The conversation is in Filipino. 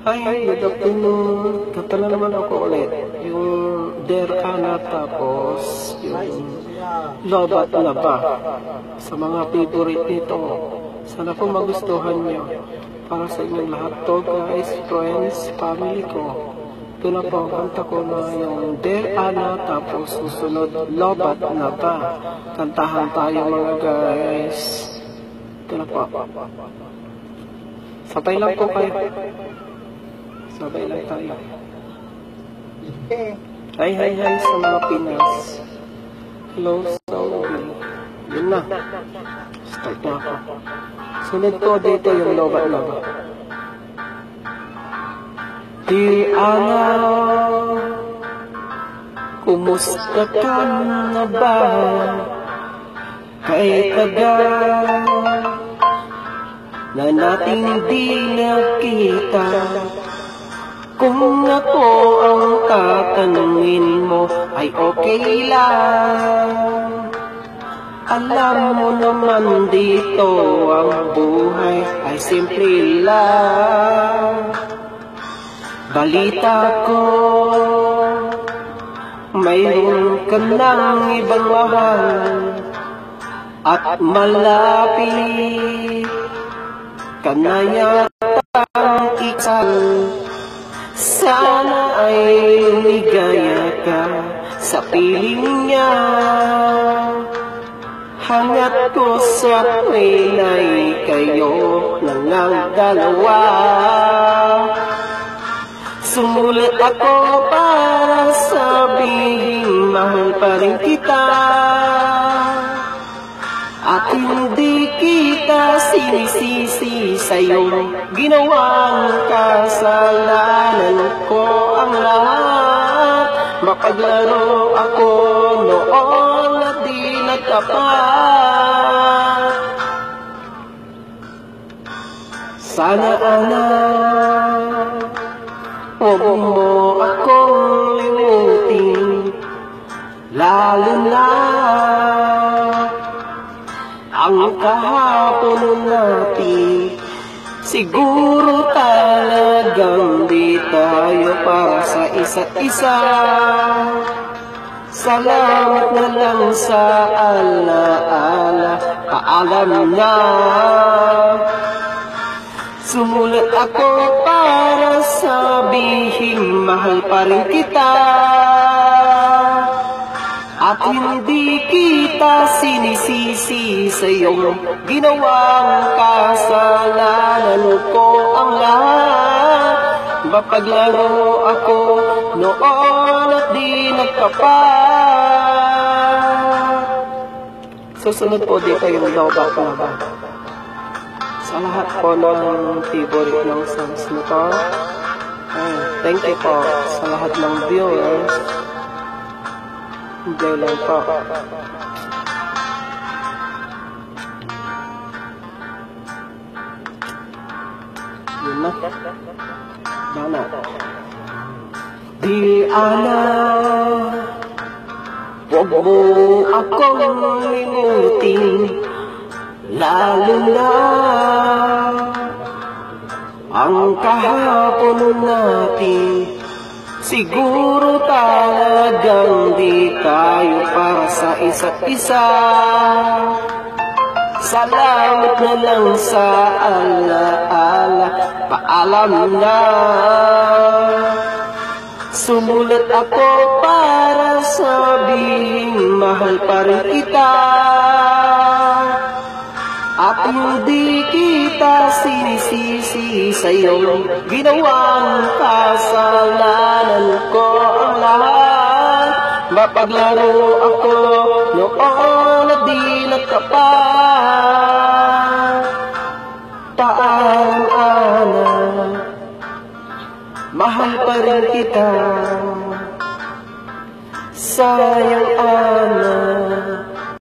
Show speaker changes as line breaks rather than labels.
Hi, good afternoon. Kanta na naman ako ulit. Yung Dear Ana, tapos yung Lobat Laba. Sa mga favorite nito. Sana po magustuhan nyo. Para sa inyong lahat to, guys, friends, family ko. Ito na po ang kanta ko na yung Dear Ana, tapos susunod Lobat Laba. Kantahan tayo mga guys. Ito na po. Sabay lang po kayo. Sabay lang tayo. Hi sa mga Pinas. Hello, Saudi. Yun na. Start na ako. Sunod po dito yung Lobat Laba. Dear Ana, kumusta ka na ba? Kay tagal na nating di nakita. Kung ako ang tatanungin mo ay okay lang. Alam mo naman dito ang buhay ay simple lang. Balita ko, mayroon ka ng ibang mahal at malapit ka na yatang ikal. Sana ay lumigaya ka sa piling niya. Hangat ko sa twilay kayo lang ang dalawa. Sumulat ako para sabihin mahal pa rin kita. At hindi kita sinisisi sa'yo ginawang kasalanan ko ang lahat. Mapaglaro ako noon na di nagtapat. Sana anak, huwag mo akong limutin, lalo na ang kahapon natin. Siguro talagang di tayo para sa isa't isa. Salamat na lang sa alaala, paalam na. Sumulat ako para sabihin mahal pa rin kita. At hindi kita sinisisi sa iyong ginawang kasalanan ko ang lahat. Mapaglaro ako noon at di nagtapat. Susunod po dito yung Lobat Laba. Sa lahat po ng favorite ng songs nito. Thank you po sa lahat ng viewers. Enjoy lang po. Yun na. Bana. Dear Ana, huwag mo akong limutin, lalo na ang kahapon natin. Siguro talagang di tayo para sa isa't isa. Salamat na lang sa alaala, paalam na. Sumulat ako para sabihin mahal pa rin kita. At hindi kita sinisisi sa iyong ginawang kasalanan ko ang lahat. Mapaglaro ako noon at di nagtapat. Paalam Ana, mahal pa rin kita. Sayang Ana,